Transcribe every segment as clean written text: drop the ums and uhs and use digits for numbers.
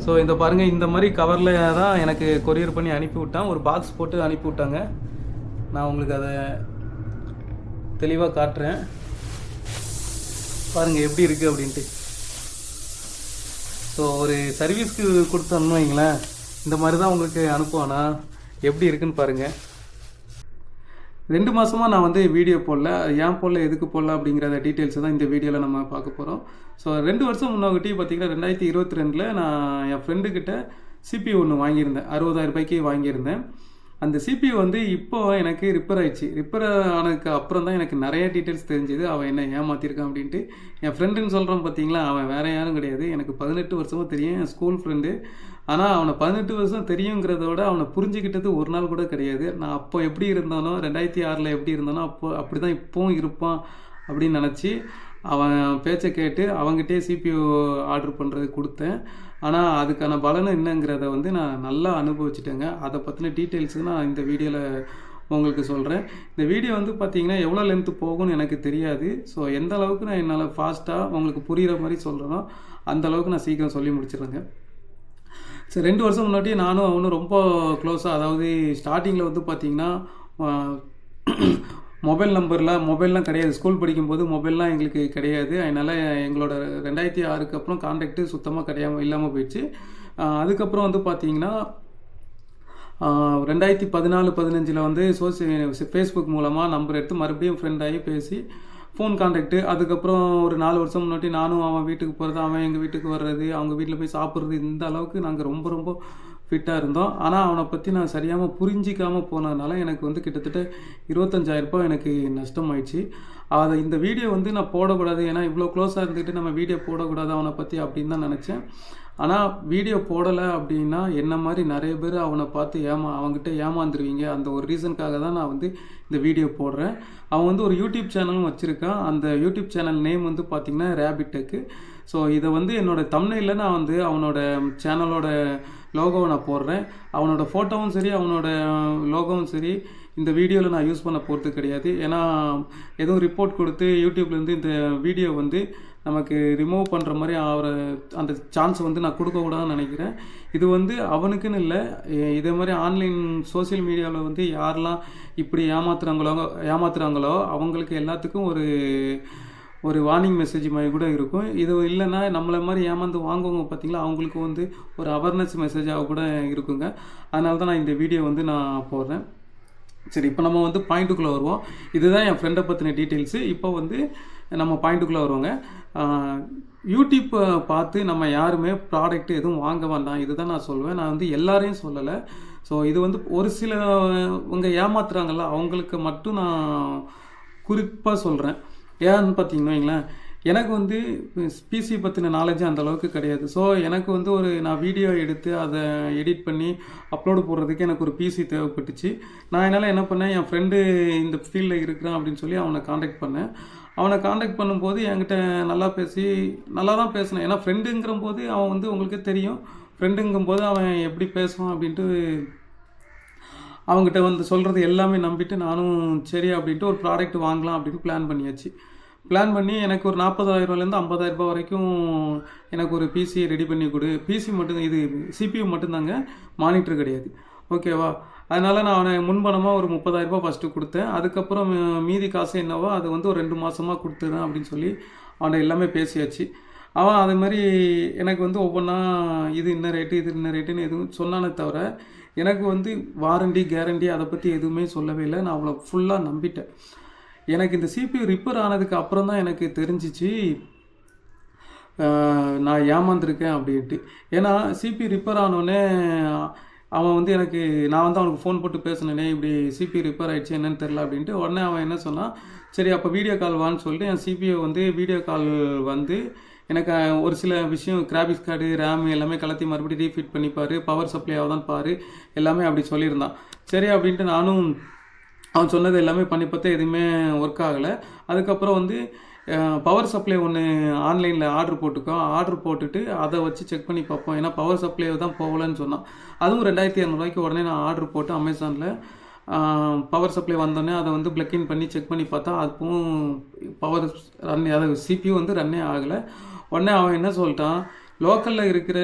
So இந்த பாருங்கள், இந்த மாதிரி கவரில் தான் எனக்கு கொரியர் பண்ணி அனுப்பி விட்டான். ஒரு பாக்ஸ் போட்டு அனுப்பி விட்டாங்க. நான் உங்களுக்கு அதை தெளிவாக காட்டுறேன். பாருங்கள் எப்படி இருக்குது அப்படின்ட்டு. ஸோ ஒரு சர்வீஸ்க்கு கொடுத்தோம்னு வைங்களேன், இந்த மாதிரி தான் உங்களுக்கு அனுப்புவானா, எப்படி இருக்குன்னு பாருங்கள். 2 மாதமாக நான் வந்து வீடியோ போடல. ஏன் போடல, எதுக்கு போடல அப்படிங்கிற டீட்டெயில்ஸை தான் இந்த வீடியோவில் நம்ம பார்க்க போகிறோம். ஸோ 2 வருஷம் முன்னாடி பார்த்தீங்கன்னா 2022 நான் என் ஃப்ரெண்டுக்கிட்ட CPU ஒன்று வாங்கியிருந்தேன். 60,000 ரூபாய்க்கு வாங்கியிருந்தேன். அந்த CPU வந்து இப்போ எனக்கு ரிப்பேர் ஆயிடுச்சு. ரிப்பேர் ஆனதுக்கு அப்புறம் தான் எனக்கு நிறைய டீட்டெயில்ஸ் தெரிஞ்சுது. அவன் என்ன ஏமாற்றிருக்கான் அப்படின்ட்டு. என் ஃப்ரெண்டுன்னு சொல்கிறான் பார்த்தீங்களா, அவன் வேறு யாரும் கிடையாது. எனக்கு 18 வருஷமாக தெரியும், என் ஸ்கூல் ஃப்ரெண்டு. ஆனால் அவனை 18 வருஷம் தெரியுங்கிறத விட அவனை புரிஞ்சுக்கிட்டது ஒரு நாள் கூட கிடையாது. நான் அப்போ எப்படி இருந்தானோ, 2006 எப்படி இருந்தானோ அப்படி தான் இப்போவும் இருப்பான் அப்படின்னு நினச்சி அவன் பேச்சை கேட்டு அவங்ககிட்டே CPU ஆர்டர் பண்ணுறது கொடுத்தேன். ஆனால் அதுக்கான பலன் என்னங்கிறத வந்து நான் நல்லா அனுபவிச்சிட்டேங்க. அதை பற்றின டீட்டெயில்ஸு நான் இந்த வீடியோவில் உங்களுக்கு சொல்கிறேன். இந்த வீடியோ வந்து பார்த்தீங்கன்னா எவ்வளோ லென்த்து போகும்னு எனக்கு தெரியாது. ஸோ எந்த அளவுக்கு நான் என்னால் ஃபாஸ்ட்டாக உங்களுக்கு புரிகிற மாதிரி சொல்கிறேனோ அந்தளவுக்கு நான் சீக்கிரம் சொல்லி முடிச்சிடுறேங்க. சரி, 2 வருஷம் முன்னாடி நானும் அவனும் ரொம்ப க்ளோஸாக, அதாவது ஸ்டார்டிங்கில் வந்து பார்த்திங்கன்னா மொபைல்லாம் கிடையாது. ஸ்கூல் படிக்கும்போது மொபைல்லாம் எங்களுக்கு கிடையாது. அதனால் எங்களோட 2006க்கு அப்புறம் கான்டாக்டு சுத்தமாக இல்லாமல் போயிடுச்சு. அதுக்கப்புறம் வந்து பார்த்திங்கன்னா 2014-15 வந்து ஃபேஸ்புக் மூலமாக நம்பர் எடுத்து மறுபடியும் ஃப்ரெண்டாகி பேசி ஃபோன் கான்டாக்டு. அதுக்கப்புறம் ஒரு 4 வருஷம் முன்னாடி நானும் அவன் வீட்டுக்கு போகிறது, அவன் எங்கள் வீட்டுக்கு வர்றது, அவங்க வீட்டில் போய் சாப்பிட்றது, இந்த அளவுக்கு நாங்கள் ரொம்ப ரொம்ப ஃபிட்டாக இருந்தோம். ஆனால் அவனை பற்றி நான் சரியாக புரிஞ்சிக்காமல் போனதுனால எனக்கு வந்து கிட்டத்தட்ட 25,000 ரூபாய் எனக்கு நஷ்டமாயிடுச்சு. அதை இந்த வீடியோ வந்து நான் போடக்கூடாது, ஏன்னா இவ்வளோ க்ளோஸாக இருந்துக்கிட்டு நம்ம வீடியோ போடக்கூடாது அவனை பற்றி அப்படின்னு தான் நினச்சேன். ஆனால் வீடியோ போடலை அப்படின்னா என்ன மாதிரி நிறைய பேர் அவனை பார்த்து அவங்ககிட்ட ஏமாந்துருவீங்க. அந்த ஒரு ரீசனுக்காக தான் நான் வந்து இந்த வீடியோ போடுறேன். அவன் வந்து ஒரு யூடியூப் சேனலும் வச்சுருக்கான். அந்த யூடியூப் சேனல் நேம் வந்து பார்த்திங்கன்னா ரேபிட் டெக்கு. ஸோ இதை வந்து என்னோடய தம்ப்நெயில்ல நான் வந்து அவனோட சேனலோட லோகோவை நான் போடுறேன். அவனோட ஃபோட்டோவும் சரி, அவனோட லோகோவும் சரி இந்த வீடியோவில் நான் யூஸ் பண்ண போகிறது கிடையாது. ஏன்னா எதுவும் ரிப்போர்ட் கொடுத்து யூடியூப்லேருந்து இந்த வீடியோ வந்து நமக்கு ரிமூவ் பண்ணுற மாதிரி அந்த சான்ஸ் வந்து நான் கொடுக்கக்கூடாதுன்னு நினைக்கிறேன். இது வந்து அவனுக்குன்னு இல்லை, இதே மாதிரி ஆன்லைன் சோசியல் மீடியாவில் வந்து யாரெல்லாம் இப்படி ஏமாத்துறாங்களோ அவங்களுக்கு எல்லாத்துக்கும் ஒரு வார்னிங் மெசேஜ் மாதிரி கூட இருக்கும். இது இல்லைன்னா நம்மளை மாதிரி ஏமாந்து வாங்குவவங்க பார்த்திங்களா, அவங்களுக்கு வந்து ஒரு அவேர்னஸ் மெசேஜாக கூட இருக்குங்க. அதனால தான் நான் இந்த வீடியோ வந்து நான் போடுறேன். சரி, இப்போ நம்ம வந்து பாயிண்ட்டுக்குள்ளே வருவோம். இதுதான் என் ஃப்ரெண்டை பற்றின டீட்டெயில்ஸு. இப்போ வந்து நம்ம பாயிண்ட்டுக்குள்ளே வருவோங்க. யூடியூப்பை பார்த்து நம்ம யாருமே ப்ராடக்ட் எதுவும் வாங்க வேண்டாம், இதுதான் நான் சொல்லுவேன். நான் வந்து எல்லாரையும் சொல்லலை. ஸோ இது வந்து ஒரு சிலவங்க ஏமாத்துறாங்கல்ல, அவங்களுக்கு மட்டும் நான் குறிப்பாக சொல்கிறேன். ஏன்னு பார்த்தீங்கன்னா வைங்களேன், எனக்கு வந்து பிசி பற்றின நாலேஜ் அந்தளவுக்கு கிடையாது. ஸோ எனக்கு வந்து நான் வீடியோ எடுத்து அதை எடிட் பண்ணி அப்லோடு போடுறதுக்கு எனக்கு ஒரு பிசி தேவைப்பட்டுச்சு. நான் என்னால் என்ன பண்ணேன், என் ஃப்ரெண்டு இந்த ஃபீல்டில் இருக்கிறான் அப்படின்னு சொல்லி அவனை காண்டாக்ட் பண்ணேன். அவனை காண்டாக்ட் பண்ணும்போது என்கிட்ட நல்லா தான் பேசினேன். ஏன்னா ஃப்ரெண்டுங்கிற போது அவன் வந்து உங்களுக்கு தெரியும், ஃப்ரெண்டுங்கும்போது அவன் எப்படி பேசுவான் அப்படின்ட்டு அவங்ககிட்ட வந்து சொல்கிறது எல்லாமே நம்பிட்டு நானும் சரி அப்படின்ட்டு ஒரு ப்ராடக்ட் வாங்கலாம் அப்படின்னு பிளான் பண்ணி எனக்கு ஒரு 40,000 ரூபாயிலேருந்து 50,000 ரூபாய் வரைக்கும் எனக்கு ஒரு பிசி ரெடி பண்ணி கொடு. பிசி மட்டும், இது CPU மட்டும்தாங்க, மானிட்டர் கிடையாது, ஓகேவா? அதனால் நான் அவனை முன்பணமாக ஒரு 30,000 ரூபாய் ஃபஸ்ட்டு கொடுத்தேன். அதுக்கப்புறம் மீதி காசு என்னவோ அதை வந்து ஒரு 2 மாதமாக கொடுத்துறேன் அப்படின்னு சொல்லி அவனை எல்லாமே பேசியாச்சு. அவன் அது மாதிரி எனக்கு வந்து ஒவ்வொன்றா இது இன்ன ரேட்டுன்னு எதுவும் சொன்னானே தவிர எனக்கு வந்து வாரண்டி கேரண்டி அதை பற்றி எதுவுமே சொல்லவே இல்லை. நான் அவளை ஃபுல்லாக நம்பிட்டேன். எனக்கு இந்த CPU ரிப்பேர் ஆனதுக்கு அப்புறம் தான் எனக்கு தெரிஞ்சிச்சு நான் ஏமாந்துருக்கேன் அப்படின்ட்டு. ஏன்னா CPU ரிப்பேர் ஆனோடனே அவன் வந்து நான் வந்து அவனுக்கு ஃபோன் போட்டு பேசினேனே, இப்படி CPU ரிப்பேர் ஆகிடுச்சு என்னன்னு தெரில அப்படின்ட்டு. உடனே அவன் என்ன சொன்னான், சரி அப்போ வீடியோ கால் வான்னு சொல்லிட்டு என் CPU வந்து வீடியோ கால் வந்து எனக்கு ஒரு சில விஷயம், கிராபிக்ஸ் கார்டு, ரேம் எல்லாமே கலத்தி மறுபடியும் ரீஃபிட் பண்ணிப்பார், பவர் சப்ளை ஆகுதான்னு பாரு, எல்லாமே அப்படி சொல்லியிருந்தான். சரி அப்படின்ட்டு நானும் அவன் சொன்னது எல்லாமே பண்ணி பார்த்தா எதுவுமே ஒர்க் ஆகலை. அதுக்கப்புறம் வந்து பவர் சப்ளை ஒன்று ஆன்லைனில் ஆர்டர் போட்டுட்டு அதை வச்சு செக் பண்ணி பார்ப்போம், ஏன்னா பவர் சப்ளை தான் போகலன்னு சொன்னான். அதுவும் 2,200 ரூபாய்க்கு உடனே நான் ஆர்டர் போட்டு அமேசானில் பவர் சப்ளை வந்தோடனே அதை வந்து பிளக்கின் பண்ணி செக் பண்ணி பார்த்தா அதுவும் பவர் ரன், அதாவது CPU வந்து ரன்னே ஆகலை. உடனே அவன் என்ன சொல்லிட்டான், லோக்கலில் இருக்கிற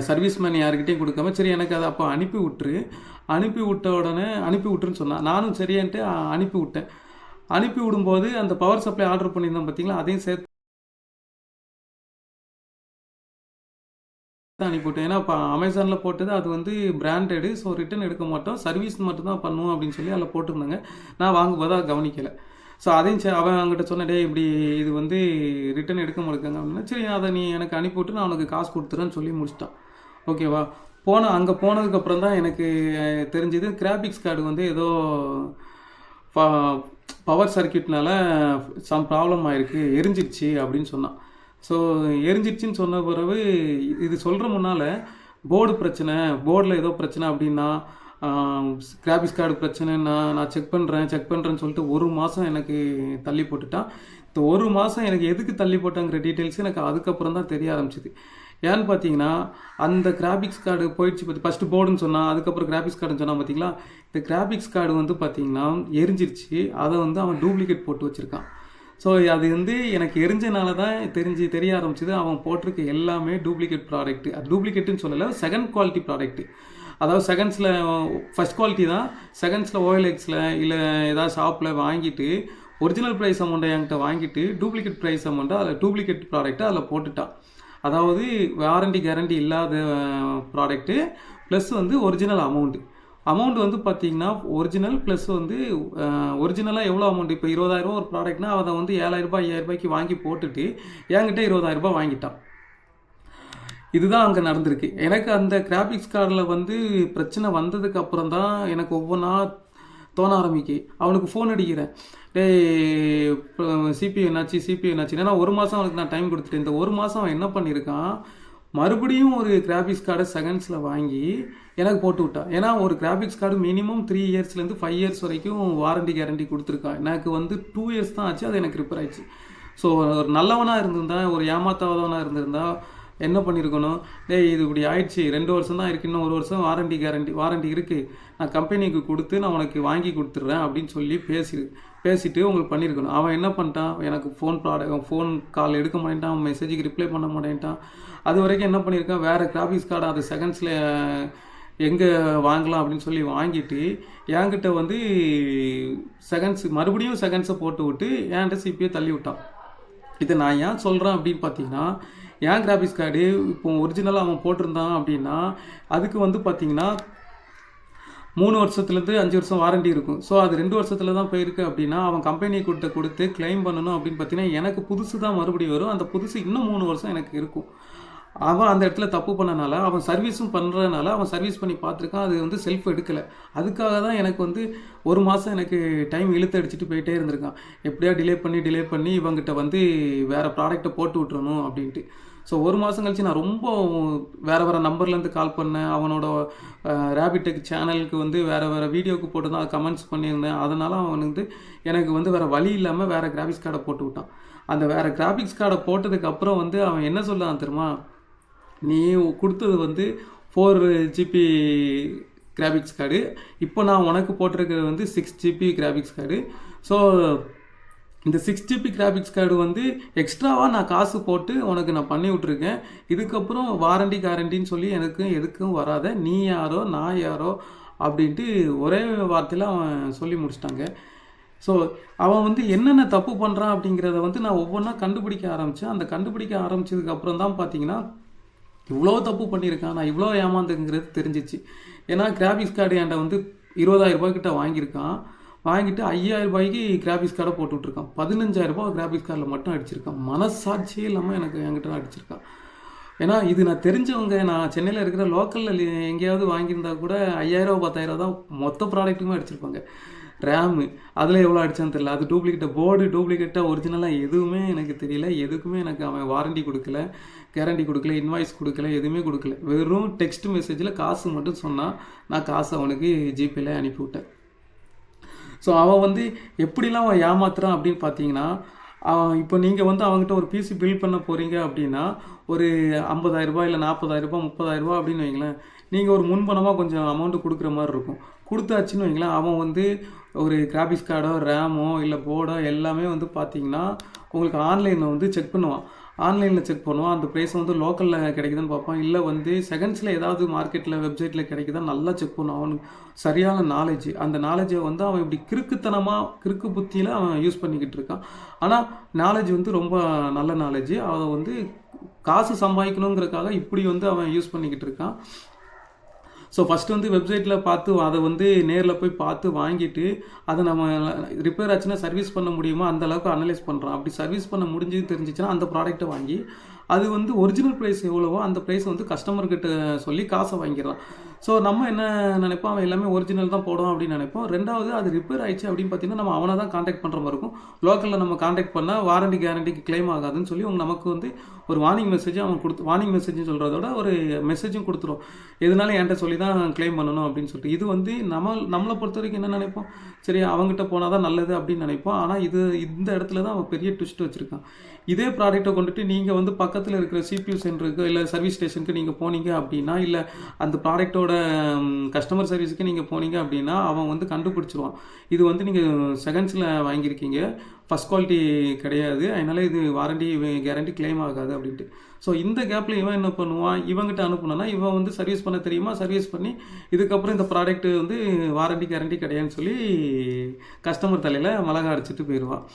சர்வீஸ்மேன் யார்கிட்டையும் கொடுக்காம சரி எனக்கு அதை அப்போ அனுப்பி விட்டுரு, அனுப்பி விட்ட உடனே அனுப்பி விட்டுருன்னு சொன்னான். நானும் சரின்ட்டு அனுப்பி விட்டேன். அனுப்பி விடும்போது அந்த பவர் சப்ளை ஆர்டர் பண்ணியிருந்தோம் பார்த்தீங்களா, அதையும் சேர்த்து அனுப்பிவிட்டேன். ஏன்னா இப்போ அமேசானில் போட்டது அது வந்து பிராண்டடு, ஸோ ரிட்டன் எடுக்க மாட்டோம், சர்வீஸ் மட்டும் தான் பண்ணுவோம் அப்படின்னு சொல்லி அதில் போட்டிருந்தாங்க. நான் வாங்கும்போது அதை கவனிக்கலை. ஸோ அதையும் அவன் அவங்ககிட்ட சொன்ன, டே இப்படி இது வந்து ரிட்டன் எடுக்க மாட்டேங்க அப்படின்னா, சரி அதை நீ எனக்கு அனுப்பிவிட்டு நான் உனக்கு காசு கொடுத்துறேன்னு சொல்லி முடிச்சிட்டான். ஓகேவா. அங்கே போனதுக்கப்புறம் தான் எனக்கு தெரிஞ்சுது கிராபிக்ஸ் கார்டு வந்து ஏதோ பவர் சர்க்கியூட்னால சம் ப்ராப்ளம் ஆகிருக்கு, எரிஞ்சிடுச்சு அப்படின்னு சொன்னான். ஸோ எரிஞ்சிடுச்சின்னு சொன்ன பிறகு இது சொல்கிற முன்னால் போர்டில் ஏதோ பிரச்சனை அப்படின்னா, கிராபிக்ஸ் கார்டு பிரச்சனைன்னா நான் செக் பண்ணுறேன்னு சொல்லிட்டு 1 மாதம் எனக்கு தள்ளி போட்டுட்டான். இந்த 1 மாதம் எனக்கு எதுக்கு தள்ளி போட்டாங்கிற டீட்டெயில்ஸ் எனக்கு அதுக்கப்புறம் தான் தெரிய ஆரம்பிச்சிது. ஏன்னு பார்த்தீங்கன்னா, அந்த கிராபிக்ஸ் கார்டு போயிடுச்சு ஃபஸ்ட்டு போர்டுன்னு சொன்னான், அதுக்கப்புறம் கிராபிக்ஸ் கார்டுன்னு சொன்னான் பார்த்தீங்களா. இந்த கிராபிக்ஸ் கார்டு வந்து பார்த்தீங்கன்னா எரிஞ்சிருச்சு, அதை வந்து அவன் டூப்ளிகேட் போட்டு வச்சுருக்கான். ஸோ அது வந்து எனக்கு எரிஞ்சனால தான் தெரிய ஆரம்பிச்சிது அவன் போட்டிருக்க எல்லாமே டூப்ளிகேட் ப்ராடக்ட்டு. அது டூப்ளிகேட்டுன்னு சொல்லலை, செகண்ட் குவாலிட்டி ப்ராடக்ட்டு. அதாவது செகண்ட்ஸில் ஃபஸ்ட் குவாலிட்டி தான், செகண்ட்ஸில் OLXில் இல்லை ஏதாவது ஷாப்பில் வாங்கிட்டு ஒரிஜினல் ப்ரைஸ் அமௌண்ட்டை என்கிட்ட வாங்கிட்டு டூப்ளிகேட் ப்ரைஸ் அமௌண்ட்டை அதில் டூப்ளிகேட் ப்ராடக்ட்டை அதில் போட்டுட்டான். அதாவது வாரண்டி கேரண்டி இல்லாத ப்ராடக்ட்டு ப்ளஸ் வந்து ஒரிஜினல் அமௌண்ட் வந்து பார்த்திங்கன்னா ஒரிஜினல் ப்ளஸ் வந்து ஒரிஜினலாக எவ்வளோ அமௌண்ட், இப்போ 20,000 ஒரு ப்ராடக்ட்னா அதை வந்து 7,000 5,000 வாங்கி போட்டுட்டு என்கிட்ட 20,000 வாங்கிட்டான். இதுதான் அங்கே நடந்திருக்கு. எனக்கு அந்த கிராபிக்ஸ் கார்டில் வந்து பிரச்சனை வந்ததுக்கு அப்புறம் தான் எனக்கு ஒவ்வொன்றா தோண ஆரம்பிக்கு. அவனுக்கு ஃபோன் அடிக்கிறேன், CPU என்னாச்சு. ஏன்னா 1 மாதம் அவனுக்கு நான் டைம் கொடுத்துட்டேன். இந்த 1 மாதம் அவன் என்ன பண்ணியிருக்கான், மறுபடியும் ஒரு கிராபிக்ஸ் கார்டை செகண்ட்ஸில் வாங்கி எனக்கு போட்டு விட்டான். ஏன்னா ஒரு கிராபிக்ஸ் கார்டு மினிமம் 3 இயர்ஸ்லேருந்து 5 இயர்ஸ் வரைக்கும் வாரண்டி கேரண்டி கொடுத்துருக்கான். எனக்கு வந்து 2 இயர்ஸ் தான் ஆச்சு, அது எனக்கு ரிப்பேர் ஆயிடுச்சு. ஸோ ஒரு நல்லவனாக இருந்திருந்தா, ஒரு ஏமாத்தாதவனாக இருந்திருந்தா என்ன பண்ணியிருக்கணும், இது இப்படி ஆயிடுச்சு, 2 வருஷம் தான் இருக்குது, இன்னும் 1 வருஷம் வாரண்டி இருக்குது, நான் கம்பெனிக்கு கொடுத்து நான் உனக்கு வாங்கி கொடுத்துட்றேன் அப்படின்னு சொல்லி பேசிட்டு உங்களுக்கு பண்ணியிருக்கணும். அவன் என்ன பண்ணிட்டான், எனக்கு ஃபோன் கால் எடுக்க மாட்டேன்ட்டான், மெசேஜுக்கு ரிப்ளை பண்ண மாட்டேன்ட்டான். அது வரைக்கும் என்ன பண்ணியிருக்கான், வேறு கிராபிக்ஸ் கார்டு அது செகண்ட்ஸில் எங்கே வாங்கலாம் அப்படின்னு சொல்லி வாங்கிட்டு என்கிட்ட வந்து மறுபடியும் செகண்ட்ஸை போட்டு விட்டு என்கிட்ட CPU தள்ளி விட்டான். இதை நான் ஏன் சொல்கிறேன் அப்படின்னு பார்த்தீங்கன்னா, ஏன் கிராபிக்ஸ் கார்டு இப்போ ஒரிஜினலாக அவன் போட்டிருந்தான் அப்படின்னா அதுக்கு வந்து பார்த்தீங்கன்னா 3 வருஷத்துலேருந்து 5 வருஷம் வாரண்டி இருக்கும். ஸோ அது 2 வருஷத்தில் தான் போயிருக்கு அப்படின்னா அவன் கம்பெனி கொடுத்து கிளைம் பண்ணணும் அப்படின்னு பார்த்தீங்கன்னா எனக்கு புதுசு தான் மறுபடியும் வரும். அந்த புதுசு இன்னும் 3 வருஷம் எனக்கு இருக்கும். அவன் அந்த இடத்துல தப்பு பண்ணனால, அவன் சர்வீஸும் பண்ணுறதுனால அவன் சர்வீஸ் பண்ணி பார்த்துருக்கான், அது வந்து செல்ஃப் எடுக்கலை. அதுக்காக தான் எனக்கு வந்து 1 மாதம் எனக்கு டைம் இழுத்து அடிச்சுட்டு போயிட்டே இருந்திருக்கான். எப்படியா டிலே பண்ணி இவங்ககிட்ட வந்து வேறு ப்ராடக்டை போட்டு விட்டுறணும் அப்படின்ட்டு. ஸோ 1 மாதம் கழிச்சு நான் ரொம்ப வேறு நம்பர்லேருந்து கால் பண்ணேன். அவனோட ரேபிடெக் சேனலுக்கு வந்து வேறு வீடியோவுக்கு போட்டு தான் கமெண்ட்ஸ் பண்ணியிருந்தேன். அதனால் அவன் வந்து எனக்கு வந்து வேறு வழி இல்லாமல் வேறு கிராபிக்ஸ் கார்டை போட்டு விட்டான். அந்த வேறு கிராபிக்ஸ் கார்டை போட்டதுக்கப்புறம் வந்து அவன் என்ன சொல்லலாம் தெரியுமா, நீ கொடுத்தது வந்து 4 GB கிராபிக்ஸ் கார்டு, இப்போ நான் உனக்கு போட்டிருக்கிறது வந்து 6 GB கிராபிக்ஸ் கார்டு. ஸோ இந்த 6 GB கிராபிக்ஸ் கார்டு வந்து எக்ஸ்ட்ராவாக நான் காசு போட்டு உனக்கு நான் பண்ணி விட்ருக்கேன். இதுக்கப்புறம் வாரண்டி கேரண்டின்னு சொல்லி எதுக்கும் வராத, நீ யாரோ நான் யாரோ அப்படின்ட்டு ஒரே வார்த்தையில் அவன் சொல்லி முடிச்சிட்டாங்க. ஸோ அவன் வந்து என்னென்ன தப்பு பண்ணுறான் அப்படிங்கிறத வந்து நான் ஒவ்வொன்றா கண்டுபிடிக்க ஆரம்பித்தேன். அந்த கண்டுபிடிக்க ஆரம்பித்ததுக்கப்புறம் தான் பார்த்தீங்கன்னா இவ்வளோ தப்பு பண்ணியிருக்கான், நான் இவ்வளோ ஏமாந்துங்கிறது தெரிஞ்சிச்சு. ஏன்னா கிராபிக்ஸ் கார்டு என்கிட்ட வந்து 20,000 கிட்ட வாங்கியிருக்கான். வாங்கிட்டு 5,000 கிராபிக்ஸ் கார்டை போட்டு விட்ருக்கான். 15,000 கிராபிக்ஸ் கார்டில் மட்டும் அடிச்சிருக்கான். மனசாட்சியே இல்லாமல் என்கிட்ட அடிச்சிருக்கான். ஏன்னா இது நான் தெரிஞ்சவங்க, நான் சென்னையில் இருக்கிற லோக்கலில் எங்கேயாவது வாங்கியிருந்தா கூட 5,000 10,000 தான் மொத்த ப்ராடக்ட்டுமே அடிச்சிருப்பாங்க. ரேமு அதில் எவ்வளோ அடித்தான்னு தெரியல. அது டூப்ளிகேட்டாக ஒரிஜினலாக எதுவுமே எனக்கு தெரியல. எதுக்குமே எனக்கு அவன் வாரண்டி கொடுக்கல, கேரண்டி கொடுக்கல, இன்வாய்ஸ் கொடுக்கல, எதுவுமே கொடுக்கல. வெறும் டெக்ஸ்ட் மெசேஜில் காசு மட்டும் சொன்னான். நான் காசு அவனுக்கு ஜிபேல அனுப்பிவிட்டேன். ஸோ அவன் வந்து எப்படிலாம் அவன் ஏமாத்துறான் அப்படின்னு பார்த்தீங்கன்னா, இப்போ நீங்கள் வந்து அவங்ககிட்ட ஒரு பிசி பில் பண்ண போகிறீங்க அப்படின்னா ஒரு 50,000 இல்லை 40,000 30,000 அப்படின்னு வைங்களேன். நீங்கள் ஒரு முன்பணமாக கொஞ்சம் அமௌண்ட்டு கொடுக்குற மாதிரி இருக்கும். கொடுத்தாச்சுன்னு வைங்களேன், அவன் வந்து ஒரு கிராபிக்ஸ் கார்டோ ரேமோ இல்லை போர்டோ எல்லாமே வந்து பார்த்தீங்கன்னா உங்களுக்கு ஆன்லைனில் வந்து செக் பண்ணுவான். ஆன்லைனில் செக் பண்ணுவான், அந்த ப்ரைஸ் வந்து லோக்கலில் கிடைக்குதுன்னு பார்ப்பான், இல்லை வந்து செகண்ட்ஸில் ஏதாவது மார்க்கெட்டில் வெப்சைட்டில் கிடைக்குதான் நல்லா செக் பண்ணுவான். அவனுக்கு சரியான நாலேஜ், அந்த நாலேஜை வந்து அவன் இப்படி கிறுக்கு புத்தியில் அவன் யூஸ் பண்ணிக்கிட்டு இருக்கான். ஆனால் நாலேஜ் வந்து ரொம்ப நல்ல நாலேஜ். அதை வந்து காசு சம்பாதிக்கணுங்கிறதுக்காக இப்படி வந்து அவன் யூஸ் பண்ணிக்கிட்டு இருக்கான். ஸோ ஃபஸ்ட்டு வந்து வெப்சைட்டில் பார்த்து அதை வந்து நேரில் போய் பார்த்து வாங்கிட்டு அதை நம்ம ரிப்பேர் ஆச்சுன்னா சர்வீஸ் பண்ண முடியுமா அந்த அளவுக்கு அனலைஸ் பண்ணுறான். அப்படி சர்வீஸ் பண்ண முடிஞ்சு தெரிஞ்சிச்சுன்னா அந்த ப்ராடக்ட்டை வாங்கி அது வந்து ஒரிஜினல் ப்ரைஸ் எவ்வளவோ அந்த ப்ரைஸ் வந்து கஸ்டமர்கிட்ட சொல்லி காசை வாங்கிடலாம். ஸோ நம்ம என்ன நினைப்போம், அவன் எல்லாமே ஒரிஜினல் தான் போடும் அப்படின்னு நினைப்போம். ரெண்டாவது அது ரிப்பேர் ஆயிடுச்சு அப்படின்னு பார்த்தீங்கன்னா நம்ம அவனை தான் காண்டாக்ட் பண்ணுற மாதிரி இருக்கும். லோக்கலில் நம்ம காண்டாக்ட் பண்ணால் வாரண்டி கேரண்டிக்கு கிளைம் ஆகாதுன்னு சொல்லி நமக்கு வந்து ஒரு வார்னிங் மெசேஜ் அவன் வார்னிங் மெசேஜ்னு சொல்கிறதோட ஒரு மெசேஜும் கொடுத்துரும், எதனால என்கிட்ட சொல்லி தான் கிளைம் பண்ணணும் அப்படின்னு சொல்லிட்டு. இது வந்து நம்மளை பொறுத்த வரைக்கும் என்ன நினைப்போம், சரி அவங்ககிட்ட போனால் தான் நல்லது அப்படின்னு நினைப்போம். ஆனால் இந்த இடத்துல தான் அவன் பெரிய ட்விஸ்ட் வச்சுருக்கான். இதே ப்ராடக்ட்டை கொண்டுட்டு நீங்கள் வந்து பக்கத்தில் இருக்கிற CPU சென்டருக்கு இல்லை சர்வீஸ் ஸ்டேஷனுக்கு நீங்கள் போனீங்க அப்படின்னா, இல்லை அந்த ப்ராடக்ட்டோட கஸ்டமர் சர்வீஸுக்கு நீங்கள் போனீங்க அப்படின்னா அவன் வந்து கண்டுபிடிச்சிருவான், இது வந்து நீங்கள் செகண்ட்ஸில் வாங்கியிருக்கீங்க, ஃபஸ்ட் குவாலிட்டி கிடையாது, அதனால் இது வாரண்டி கேரண்டி கிளைம் ஆகாது அப்படின்ட்டு. ஸோ இந்த கேப்பில் இவன் என்ன பண்ணுவான், இவங்ககிட்ட அனுப்புனா இவன் வந்து சர்வீஸ் பண்ண தெரியுமா, சர்வீஸ் பண்ணி இதுக்கப்புறம் இந்த ப்ராடக்ட்டு வந்து வாரண்டி கேரண்டி கிடையாதுன்னு சொல்லி கஸ்டமர் தலையில் மிளகா அடிச்சுட்டு போயிடுவான்.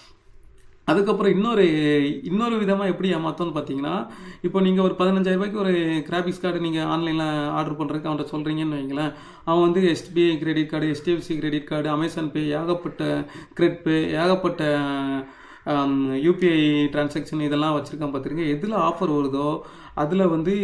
அதுக்கப்புறம் இன்னொரு விதமாக எப்படி ஏமாத்தோன்னு பார்த்தீங்கன்னா, இப்போ நீங்கள் ஒரு 15,000 ரூபாய்க்கு ஒரு கிராபிக்ஸ் கார்டு நீங்கள் ஆன்லைனில் ஆர்டர் பண்ணுறதுக்கு அவன்கிட்ட சொல்கிறீங்கன்னு வைங்களேன். அவன் வந்து SBI credit card, HDFC credit card, Amazon pay, ஏகப்பட்ட கிரெட் பே, ஏகப்பட்ட UPI டிரான்சாக்ஷன் இதெல்லாம் வச்சுருக்கான் பார்த்துருங்க. எதில் ஆஃபர் வருதோ அதில் வந்து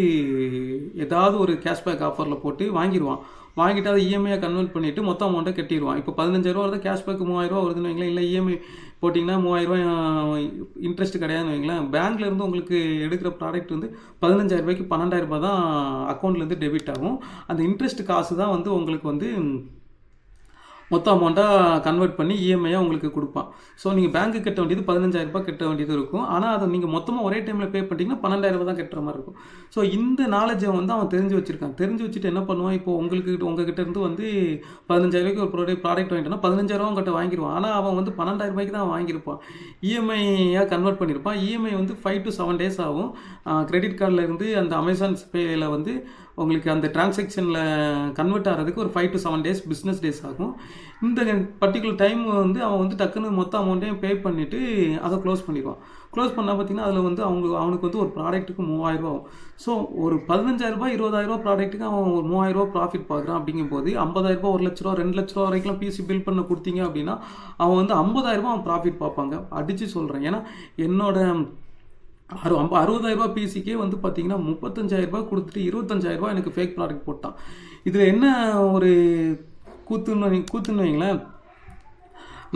ஏதாவது ஒரு கேஷ்பேக் ஆஃபரில் போட்டு வாங்கிடுவான். வாங்கிட்டு அதை இஎம்ஐயாக கன்வெர்ட் பண்ணிவிட்டு மொத்த அமௌண்ட்டை கட்டிடுவான். இப்போ 15,000 வருது, கேஷ்பேக் 3,000 வருதுன்னு வைங்களேன், இல்லை இஎம்ஐ போட்டிங்கன்னா 3,000 இன்ட்ரெஸ்ட் கிடையாதுன்னு வைங்களேன். பேங்க்லேருந்து உங்களுக்கு எடுக்கிற ப்ராடக்ட் வந்து 15,000 ரூபாய்க்கு 12,000 ரூபாய் தான் அக்கௌண்ட்லேருந்து டெபிட் ஆகும். அந்த இன்ட்ரெஸ்ட் காசு தான் வந்து உங்களுக்கு வந்து மொத்த அமௌண்ட்டாக கன்வெர்ட் பண்ணி இஎம்ஐயாக உங்களுக்கு கொடுப்பான். ஸோ நீங்கள் பேங்க்கு கட்ட வேண்டியது 15,000 ரூபாய் கட்ட வேண்டியது இருக்கும். ஆனால் அதை நீங்கள் மொத்தமாக ஒரே டைமில் பே பண்ணிட்டீங்கன்னா 12,000 ரூபாய் தான் கட்டுற மாதிரி இருக்கும். ஸோ இந்த நாலேஜை வந்து அவன் தெரிஞ்சு வச்சுருக்கான். தெரிஞ்சு வச்சுட்டு என்ன பண்ணுவான், இப்போ உங்ககிட்ட இருந்து வந்து 15,000 ரூபாய்க்கு ஒரு ப்ராடக்ட் வாங்கிட்டோன்னா 15,000 ரூபா கிட்ட வாங்கிடுவான். ஆனால் அவன் வந்து 12,000 ரூபாய்க்கு தான் வாங்கியிருப்பான், இஎம்ஐயாக கன்வெர்ட் பண்ணியிருப்பான். இஎம்ஐ வந்து 5 to 7 days ஆகும். கிரெடிட் கார்டில் இருந்து அந்த அமேசான் பேயில் வந்து உங்களுக்கு அந்த டிரான்சாக்ஷனில் கன்வெர்ட் ஆகிறதுக்கு ஒரு 5 to 7 days பிஸ்னஸ் டேஸ் ஆகும். இந்த பர்டிகுலர் டைம் வந்து அவன் வந்து டக்குன்னு மொத்த அமௌண்ட்டையும் பே பண்ணிவிட்டு அதை க்ளோஸ் பண்ணிடுவான். க்ளோஸ் பண்ணால் பார்த்தீங்கன்னா அதில் வந்து அவனுக்கு வந்து ஒரு ப்ராடக்ட்டுக்கு 3,000 ரூபா ஆகும். ஸோ ஒரு 15,000 ரூபாய் 20,000 ரூபா ப்ராடக்ட்டுக்கு அவன் ஒரு 3,000 ரூபா ப்ராஃபிட் பார்க்குறான். அப்படிங்கும்போது 50,000 ரூபா 1,00,000 ரூபா 2,00,000 ரூபா வரைக்கும் பிசி பில் பண்ண கொடுத்தீங்க அப்படின்னா அவன் வந்து 50,000 ரூபா அவன் ப்ராஃபிட் பார்ப்பாங்க. அடித்து சொல்கிறேன், ஏன்னா என்னோட 60,000 ரூபா பிசிக்கே வந்து பார்த்தீங்கன்னா 35,000 ரூபா கொடுத்துட்டு 25,000 ரூபா எனக்கு ஃபேக் ப்ராடக்ட் போட்டான். இதில் என்ன ஒரு கூத்துன்னு வைங்களேன்,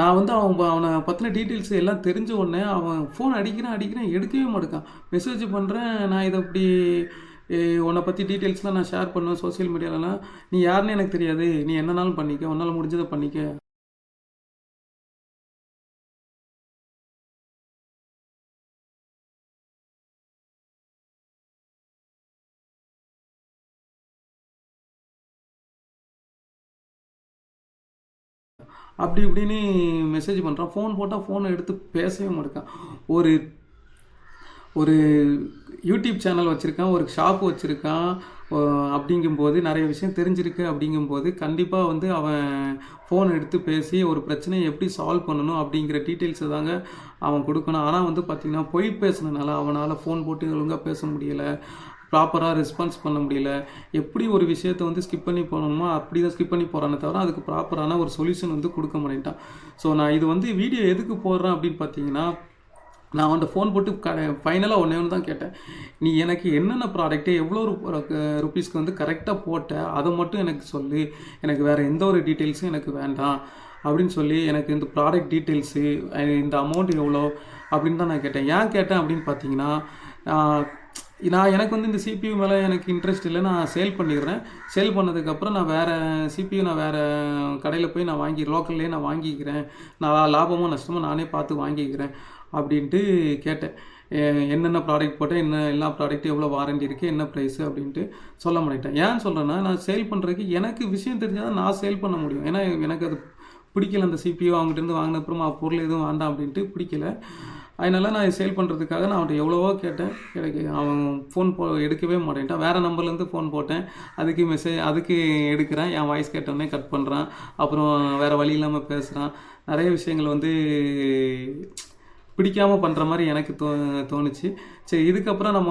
நான் வந்து அவனை பற்றின டீட்டெயில்ஸ் எல்லாம் தெரிஞ்ச உடனே அவன் ஃபோன் அடிக்கிறேன் எடுக்கவே மாட்டேக்கான். மெசேஜ் பண்ணுறேன், நான் இதை அப்படி உன்னை பற்றி டீட்டெயில்ஸ்லாம் நான் ஷேர் பண்ணுவேன் சோசியல் மீடியாலலாம், நீ யாருன்னு எனக்கு தெரியாது, நீ என்னன்னாலும் பண்ணிக்க, உன்னால் முடிஞ்சதை பண்ணிக்க. அப்படி இப்படின்னு மெசேஜ் பண்ணுறான். ஃபோன் போட்டால் ஃபோனை எடுத்து பேசவே மாட்டேக்கான். ஒரு ஒரு யூடியூப் சேனல் வச்சுருக்கான், ஒரு ஷாப் வச்சுருக்கான். அப்படிங்கும்போது நிறைய விஷயம் தெரிஞ்சிருக்கு. அப்படிங்கும்போது கண்டிப்பாக வந்து அவன் ஃபோன் எடுத்து பேசி ஒரு பிரச்சனையை எப்படி சால்வ் பண்ணணும் அப்படிங்கிற டீட்டெயில்ஸை தாங்க அவன் கொடுக்கணும். ஆனால் வந்து பார்த்திங்கன்னா பொய் பேசுனதுனால அவனால் ஃபோன் போட்டு ஒழுங்காக பேச முடியலை, ப்ராப்பராக ரெஸ்பான்ஸ் பண்ண முடியல. எப்படி ஒரு விஷயத்தை வந்து ஸ்கிப் பண்ணி போகணுமோ அப்படி தான் ஸ்கிப் பண்ணி போகிறானே தவிர அதுக்கு ப்ராப்பரான ஒரு சொல்யூஷன் வந்து கொடுக்க மாட்டேன்ட்டான். ஸோ நான் இது வந்து வீடியோ எதுக்கு போடுறேன் அப்படின்னு பார்த்தீங்கன்னா, நான் அவன்கிட்ட ஃபோன் போட்டு ஃபைனலாக ஒன்று தான் கேட்டேன், நீ எனக்கு என்னென்ன ப்ராடக்ட்டு எவ்வளோ ருப்பீஸ்க்கு வந்து கரெக்டாக போட்ட அதை மட்டும் எனக்கு சொல்லு, எனக்கு வேறு எந்த ஒரு டீட்டெயில்ஸும் எனக்கு வேண்டாம் அப்படின்னு சொல்லி எனக்கு இந்த ப்ராடக்ட் டீட்டெயில்ஸு இந்த அமௌண்ட் எவ்வளோ அப்படின்னு தான் நான் கேட்டேன். ஏன் கேட்டேன் அப்படின்னு பார்த்தீங்கன்னா, எனக்கு வந்து இந்த CPU மேலே எனக்கு இன்ட்ரெஸ்ட் இல்லை, நான் சேல் பண்ணிடுறேன். சேல் பண்ணதுக்கப்புறம் நான் வேறு CPU நான் வேறு கடையில் போய் நான் லோக்கல்லே நான் வாங்கிக்கிறேன், நான் லாபமோ நஷ்டமோ நானே பார்த்து வாங்கிக்கிறேன் அப்படின்ட்டு கேட்டேன். என்னென்ன ப்ராடக்ட் போட்டேன், எல்லா ப்ராடக்ட்டும் எவ்வளோ வாரண்டி இருக்குது, என்ன ப்ரைஸு அப்படின்ட்டு சொல்ல மாட்டேன். ஏன்னு சொல்கிறேன்னா, நான் சேல் பண்ணுறதுக்கு எனக்கு விஷயம் தெரிஞ்சால் தான் நான் சேல் பண்ண முடியும். ஏன்னா எனக்கு அது பிடிக்கல, அந்த CPU அவங்ககிட்டருந்து வாங்கின அப்புறமா பொருள் எதுவும் வேண்டாம் அப்படின்ட்டு பிடிக்கல. அதனால நான் சேல் பண்ணுறதுக்காக நான் அவன்கிட்ட எவ்வளவோ கேட்டேன். எனக்கு அவன் ஃபோன் எடுக்கவே மாட்டேன்ட்டான். வேறு நம்பர்லேருந்து ஃபோன் போட்டேன், அதுக்கு எடுக்கிறான். என் வாய்ஸ் கேட்டோடனே கட் பண்ணுறான். அப்புறம் வேறு வழி இல்லாமல் பேசுகிறான். நிறைய விஷயங்கள் வந்து பிடிக்காமல் பண்ணுற மாதிரி எனக்கு தோணுச்சு. சரி, இதுக்கப்புறம் நம்ம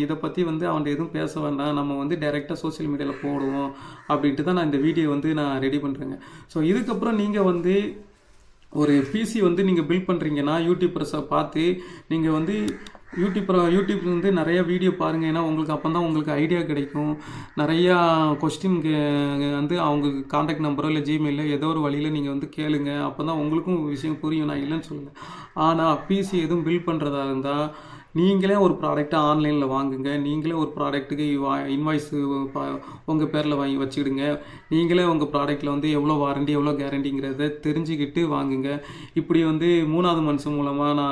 இதை பற்றி வந்து அவன்கிட்ட எதுவும் பேச வேண்டாம், நம்ம வந்து டைரெக்டாக சோஷியல் மீடியாவில் போடுவோம் அப்படின்ட்டு தான் நான் இந்த வீடியோ வந்து நான் ரெடி பண்ணுறேங்க. ஸோ இதுக்கப்புறம் நீங்கள் வந்து ஒரு பிசி வந்து நீங்கள் பில்ட் பண்ணுறீங்கன்னா யூடியூபர்ஸை பார்த்து நீங்கள் வந்து யூடியூப் வந்து நிறைய வீடியோ பாருங்கள். ஏன்னா உங்களுக்கு அப்போ தான் உங்களுக்கு ஐடியா கிடைக்கும். நிறையா கொஸ்டின்க்கு வந்து அவங்க கான்டாக்ட் நம்பரோ இல்லை ஜிமெயிலில் ஏதோ ஒரு வழியில் நீங்கள் வந்து கேளுங்க. அப்போ தான் உங்களுக்கும் விஷயம் புரியும். நான் இல்லைன்னு சொல்லலை. ஆனால் பிசி எதுவும் பில்ட் பண்ணுறதா இருந்தால் நீங்களே ஒரு ப்ராடக்ட்டை ஆன்லைனில் வாங்குங்க. நீங்களே ஒரு ப்ராடக்ட்டுக்கு இன்வாய்ஸ் உங்கள் பேரில் வாங்கி வச்சுக்கிடுங்க. நீங்களே உங்கள் ப்ராடக்ட்டில் வந்து எவ்வளோ வாரண்டி எவ்வளோ கேரண்டிங்கிறத தெரிஞ்சுக்கிட்டு வாங்குங்க. இப்படி வந்து 3வது மனுஷன் மூலமாக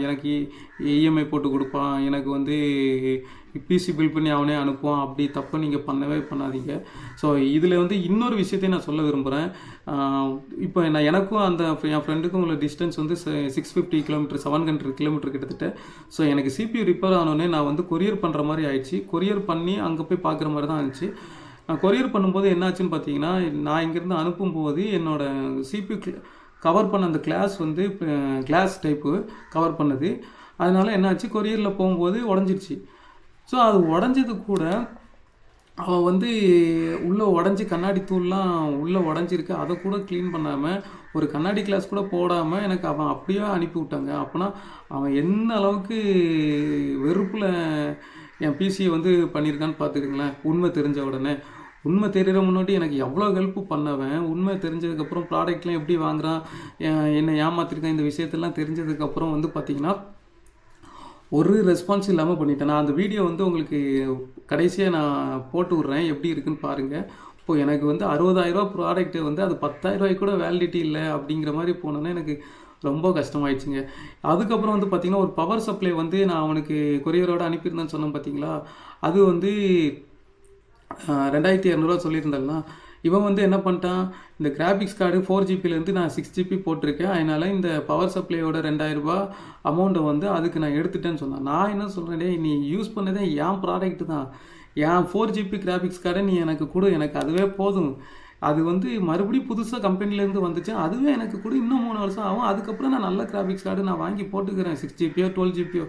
எனக்கு இஎம்ஐ போட்டு கொடுப்பான், எனக்கு வந்து பிசி பில் பண்ணி அவனே அனுப்புவான், அப்படி தப்பு நீங்கள் பண்ணவே பண்ணாதீங்க. ஸோ இதில் வந்து இன்னொரு விஷயத்தையும் நான் சொல்ல விரும்புகிறேன். இப்போ எனக்கும் என் ஃப்ரெண்டுக்கும் உள்ள டிஸ்டன்ஸ் வந்து 650 கிலோமீட்டர் 700 கிலோமீட்டர் கிட்டத்தட்ட. ஸோ எனக்கு சிபியூ ரிப்பேர் ஆனோடனே நான் வந்து கொரியர் பண்ணுற மாதிரி ஆயிடுச்சு. கொரியர் பண்ணி அங்கே போய் பார்க்குற மாதிரி தான் இருந்துச்சு. கொரியர் பண்ணும்போது என்னாச்சுன்னு பார்த்தீங்கன்னா, நான் இங்கேருந்து அனுப்பும்போது என்னோடய சிபியூ கவர் பண்ண அந்த கிளாஸ் டைப்பு கவர் பண்ணது. அதனால் என்னாச்சு, கொரியரில் போகும்போது உடஞ்சிருச்சு. ஸோ அது உடஞ்சது கூட அவன் வந்து உள்ளே உடஞ்சி கண்ணாடி தூள்லாம் உள்ளே உடஞ்சிருக்கு, அதை கூட க்ளீன் பண்ணாமல் ஒரு கண்ணாடி கிளாஸ் கூட போடாமல் எனக்கு அவன் அப்படியே அனுப்பி விட்டாங்க. அப்போனா அவன் என்ன அளவுக்கு வெறுப்பில் என் பிசியை வந்து பண்ணியிருக்கான்னு பார்த்துக்குங்களேன். உண்மை தெரிஞ்ச உடனே உண்மை தெரிகிற முன்னாடி எனக்கு எவ்வளோ ஹெல்ப் பண்ணவன், உண்மை தெரிஞ்சதுக்கப்புறம் ப்ராடக்ட்லாம் எப்படி வாங்குறான், என்னை ஏமாற்றிருக்கான், இந்த விஷயத்தெல்லாம் தெரிஞ்சதுக்கப்புறம் வந்து பார்த்திங்கன்னா ஒரு ரெஸ்பான்ஸ் இல்லாமல் பண்ணிட்டேன். நான் அந்த வீடியோ வந்து உங்களுக்கு கடைசியாக நான் போட்டு விட்றேன், எப்படி இருக்குன்னு பாருங்கள். இப்போது எனக்கு வந்து 60,000 ப்ராடக்ட்டு வந்து அது 10,000 கூட வேலிடிட்டி இல்லை அப்படிங்கிற மாதிரி போனோன்னா எனக்கு ரொம்ப கஷ்டமாயிடுச்சுங்க. அதுக்கப்புறம் வந்து பார்த்திங்கன்னா ஒரு பவர் சப்ளை வந்து நான் அவனுக்கு கொரியரோடு அனுப்பியிருந்தேன்னு சொன்னேன் பார்த்தீங்களா, அது வந்து 2200 சொல்லியிருந்தேன்னா, இவன் வந்து என்ன பண்ணிட்டான், இந்த கிராஃபிக்ஸ் கார்டு 4GB நான் 6GB போட்டிருக்கேன், அதனால் இந்த பவர் சப்ளையோட 2000 அமௌண்ட்டை வந்து அதுக்கு நான் எடுத்துட்டேன்னு சொன்னான். நான் என்ன சொல்கிறேன், டேய் நீ யூஸ் பண்ணதே என் ப்ராடக்ட் தான், என் 4GB கிராஃபிக்ஸ் கார்டை நீ எனக்கு கொடு, எனக்கு அதுவே போதும். அது வந்து மறுபடியும் புதுசாக கம்பெனிலேருந்து வந்துச்சு, அதுவே எனக்கு கூட இன்னும் 3 வருஷம் ஆகும். அதுக்கப்புறம் நான் நல்ல கிராஃபிக்ஸ் கார்டு நான் வாங்கி போட்டுக்கிறேன், 6GB 12GB.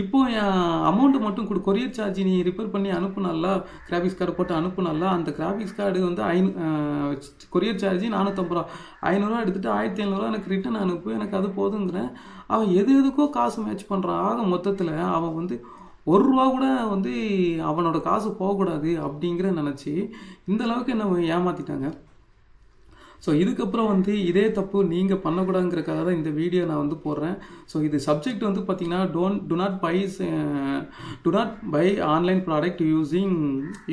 இப்போது என் அமௌண்ட்டு மட்டும் கொடு, கொரியர் சார்ஜ் நீ ரிப்பேர் பண்ணி அனுப்புனால, கிராஃபிக்ஸ் கார்டு போட்டு அனுப்புனால, அந்த கிராஃபிக்ஸ் கார்டு வந்து கொரியர் சார்ஜ் 450 ரூபா, 500 எடுத்துகிட்டு 1700 எனக்கு ரிட்டன் அனுப்பு, எனக்கு அது போதுங்கிறேன். அவன் எதுக்கோ காசு மேட்ச் பண்ணுறான். ஆக மொத்தத்தில் அவன் வந்து ₹1 கூட வந்து அவனோட காசு போகக்கூடாது அப்படிங்கிற நினச்சி இந்த அளவுக்கு என்ன ஏமாற்றிட்டாங்க. ஸோ இதுக்கப்புறம் வந்து இதே தப்பு நீங்கள் பண்ணக்கூடாதுங்கிறக்காக தான் இந்த வீடியோ நான் வந்து போடுறேன். ஸோ இது சப்ஜெக்ட் வந்து பார்த்திங்கன்னா do not buy online product using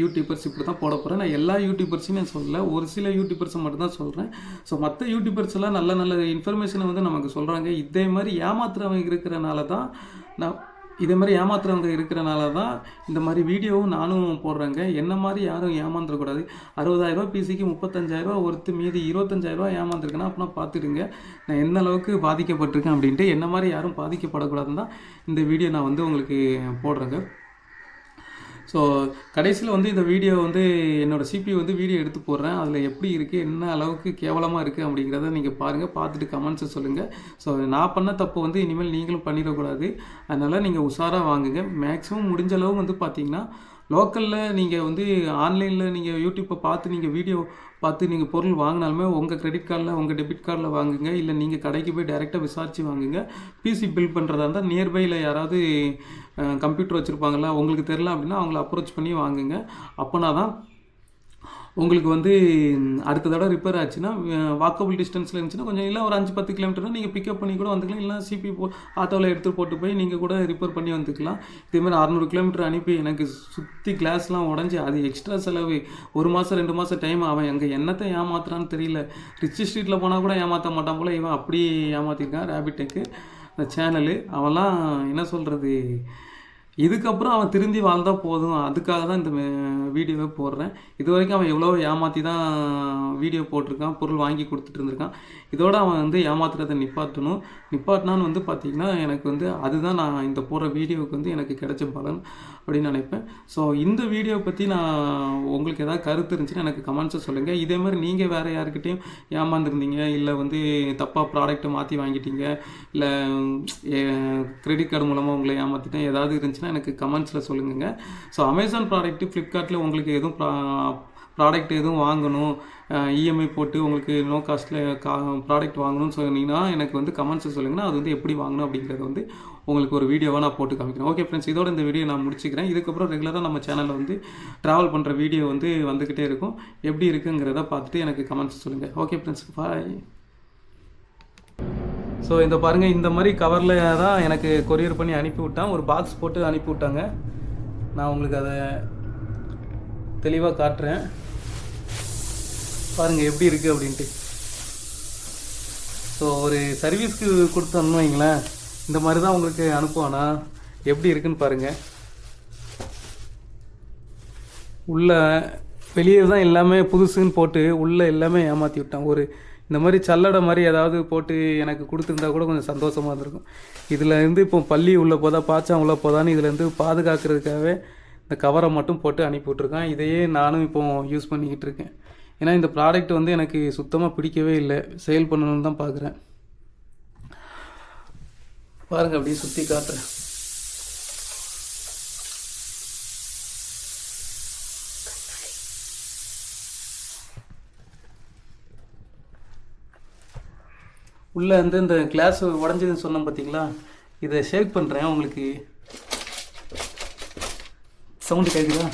YouTubers, இப்படி தான் போட போகிறேன். நான் எல்லா யூடியூபர்ஸையும் நான் சொல்லலை, ஒரு சில யூடியூபர்ஸை மட்டும் தான் சொல்கிறேன். ஸோ மற்ற யூடியூபர்ஸ் எல்லாம் நல்ல நல்ல இன்ஃபர்மேஷனை வந்து நமக்கு சொல்கிறாங்க. இதே மாதிரி ஏமாத்துறவங்க இருக்கிறனால தான் இந்த மாதிரி வீடியோவும் நானும் போடுறேங்க. என்ன மாதிரி யாரும் ஏமாந்துடக்கூடாது. 60,000 பிசிக்கு 35,000 ஒருத்து, மீதி 25,000 ஏமாந்துருக்கேன்னா அப்படின்னா பார்த்துடுங்க நான் என்ன அளவுக்கு பாதிக்கப்பட்டிருக்கேன் அப்படின்ட்டு. என்ன மாதிரி யாரும் பாதிக்கப்படக்கூடாதுன்னு தான் இந்த வீடியோ நான் வந்து உங்களுக்கு போடுறேங்க. ஸோ கடைசியில் வந்து இந்த வீடியோ வந்து என்னோடய சிபி வந்து வீடியோ எடுத்து போடுறேன். அதில் எப்படி இருக்குது, என்ன அளவுக்கு கேவலமாக இருக்குது அப்படிங்கிறத நீங்கள் பாருங்கள், பார்த்துட்டு கமெண்ட்ஸை சொல்லுங்கள். ஸோ நான் பண்ண தப்பு வந்து இனிமேல் நீங்களும் பண்ணிடக்கூடாது. அதனால் நீங்கள் உஷாராக வாங்குங்க. மேக்ஸிமம் முடிஞ்ச அளவு வந்து பார்த்திங்கன்னா லோக்கலில் நீங்கள் வந்து ஆன்லைனில் நீங்கள் யூடியூப்பை பார்த்து நீங்கள் வீடியோ பார்த்து நீங்கள் பொருள் வாங்கினாலுமே உங்கள் கிரெடிட் கார்டில் உங்கள் டெபிட் கார்டில் வாங்குங்க. இல்லை நீங்கள் கடைக்கு போய் டைரெக்டாக விசாரித்து வாங்குங்க. பிசி பில் பண்ணுறதா இருந்தால் நியர்பையில் யாராவது கம்ப்யூட்டர் வச்சுருப்பாங்களா, உங்களுக்கு தெரில அப்படின்னா அவங்கள அப்ரோச் பண்ணி வாங்குங்க. அப்போனா தான் உங்களுக்கு வந்து அடுத்த தடவை ரிப்பேர் ஆச்சுன்னா வாக்கபிள் டிஸ்டன்ஸில் இருந்துச்சுன்னா கொஞ்சம் இல்லை ஒரு 5-10 கிலோமீட்டர்னா நீங்கள் பிக்கப் பண்ணி கூட வந்துக்கலாம். இல்லை சிபி ஆட்டோவில் எடுத்து போட்டு போய் நீங்கள் கூட ரிப்பேர் பண்ணி வந்துக்கலாம். இதேமாதிரி 600 கிலோமீட்டர் அனுப்பி எனக்கு சுற்றி கிளாஸ்லாம் உடஞ்சி அது எக்ஸ்ட்ரா செலவு, 1 மாதம் 2 மாதம் டைம். அவன் எங்கே என்னத்தை ஏமாத்துறான்னு தெரியல. ரிச் ஸ்ட்ரீட்டில் போனால் கூட ஏமாற்ற மாட்டான் போல், இவன் அப்படியே ஏமாற்றிருக்கான். ரேபிட்டெக்கு அந்த சேனலு அவன்லாம் என்ன சொல்கிறது, இதுக்கப்புறம் அவன் திருந்தி வாழ்ந்தா போதும், அதுக்காக தான் இந்த வீடியோவை போடுறேன். இது வரைக்கும் அவன் எவ்வளோ ஏமாற்றி தான் வீடியோ போட்டிருக்கான், பொருள் வாங்கி கொடுத்துட்டு இருந்திருக்கான். இதோட அவன் வந்து ஏமாத்துறதை நிப்பாட்டினான்னு வந்து பார்த்திங்கன்னா எனக்கு வந்து அதுதான் நான் இந்த போடுற வீடியோவுக்கு வந்து எனக்கு கிடைச்ச பலன் அப்படின்னு நினைப்பேன். ஸோ இந்த வீடியோவை பற்றி நான் உங்களுக்கு ஏதாவது கருத்து இருந்துச்சுன்னா எனக்கு கமெண்ட்ஸை சொல்லுங்கள். இதேமாதிரி நீங்கள் வேறு யாருக்கிட்டையும் ஏமாந்துருந்தீங்க, இல்லை வந்து தப்பாக ப்ராடக்ட்டை மாற்றி வாங்கிட்டீங்க, இல்லை கிரெடிட் கார்டு மூலமாக உங்களை ஏமாற்றிட்டேன், ஏதாவது இருந்துச்சுன்னா எனக்கு கமெண்ட்ஸில் சொல்லுங்க. ஸோ அமேசான் ப்ராடக்ட்டு, ஃப்ளிப்கார்ட்டில் உங்களுக்கு எதுவும் ப்ராடக்ட் எதுவும் வாங்கணும், இஎம்ஐ போட்டு உங்களுக்கு நோ காஸ்ட்டில் ப்ராடக்ட் வாங்கணும்னு சொன்னீங்கன்னா எனக்கு வந்து கமெண்ட்ஸை சொல்லுங்கன்னா அது வந்து எப்படி வாங்கணும் அப்படிங்கிறத வந்து உங்களுக்கு ஒரு வீடியோவாக நான் போட்டு காமிக்கிறேன். ஓகே ஃப்ரெண்ட்ஸ், இதோட இந்த வீடியோ நான் முடிச்சுக்கிறேன். இதுக்கப்புறம் ரெகுலராக நம்ம சேனலில் வந்து ட்ராவல் பண்ணுற வீடியோ வந்து வந்துக்கிட்டே இருக்கும். எப்படி இருக்குங்கிறத பார்த்துட்டு எனக்கு கமெண்ட்ஸ் சொல்லுங்கள். ஓகே ஃப்ரெண்ட்ஸ், பாய். ஸோ இந்த பாருங்கள், இந்த மாதிரி கவரில் தான் எனக்கு கொரியர் பண்ணி அனுப்பி விட்டான். ஒரு பாக்ஸ் போட்டு அனுப்பி விட்டாங்க. நான் உங்களுக்கு அதை தெளிவாக காட்டுறேன், பாருங்கள் எப்படி இருக்குது அப்படின்ட்டு. ஸோ ஒரு சர்வீஸ்க்கு கொடுத்தோம்னு வைங்களேன், இந்த மாதிரி தான் உங்களுக்கு அனுப்புவானா, எப்படி இருக்குன்னு பாருங்கள். உள்ளே வெளியே தான் எல்லாமே புதுசுன்னு போட்டு உள்ளே எல்லாமே ஏமாற்றி விட்டான். ஒரு இந்த மாதிரி சல்லடை மாதிரி ஏதாவது போட்டு எனக்கு கொடுத்துருந்தா கூட கொஞ்சம் சந்தோஷமாக இருந்திருக்கும். இதில் இருந்து இப்போ பள்ளி உள்ளே போதா பாய்ச்சம் உள்ளே போதான்னு இதுலேருந்து பாதுகாக்கிறதுக்காகவே இந்த கவரை மட்டும் போட்டு அனுப்பி விட்ருக்கேன். இதையே நானும் இப்போ யூஸ் பண்ணிக்கிட்டு இருக்கேன். ஏன்னா இந்த ப்ராடக்ட் வந்து எனக்கு சுத்தமாக பிடிக்கவே இல்லை, சேல் பண்ணணும்னு தான் பார்க்குறேன். பாருங்கள், அப்படியே சுற்றி காட்டுறேன். உள்ளே வந்து இந்த கிளாஸ் உடஞ்சதுன்னு சொன்னோம் பார்த்தீங்களா, இதை ஷேக் பண்ணுறேன். உங்களுக்கு சவுண்டு கேட்குதா?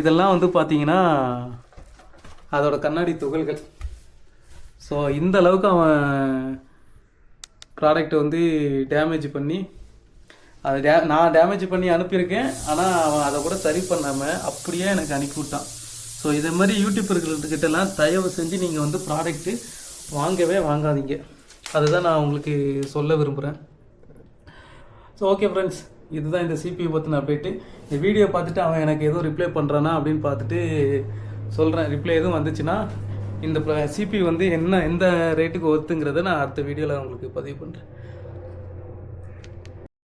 இதெல்லாம் வந்து பார்த்தீங்கன்னா அதோட கண்ணாடி துகள்கள். ஸோ இந்த அளவுக்கு அவன் ப்ராடக்டை வந்து டேமேஜ் பண்ணி அதை நான் டேமேஜ் பண்ணி அனுப்பியிருக்கேன். ஆனால் அவன் அதை கூட சரி பண்ணாமல் அப்படியே எனக்கு அனுப்பி விட்டான். ஸோ இதே மாதிரி யூடியூபர்கிட்டலாம் தயவு செஞ்சு நீங்கள் வந்து ப்ராடக்ட்டு வாங்கவே வாங்காதீங்க. அதுதான் நான் உங்களுக்கு சொல்ல விரும்புகிறேன். ஸோ ஓகே ஃப்ரெண்ட்ஸ், இதுதான் இந்த சிபியூ பற்றின அப்டேட்டு. இந்த வீடியோ பார்த்துட்டு அவன் எனக்கு எதுவும் ரிப்ளை பண்ணுறானா அப்படின்னு பார்த்துட்டு சொல்கிறேன். ரிப்ளை எதுவும் வந்துச்சுன்னா இந்த சிபியூ வந்து எந்த ரேட்டுக்கு ஒத்துங்கிறத நான் அடுத்த வீடியோவில் உங்களுக்கு பதிவு பண்ணுறேன்.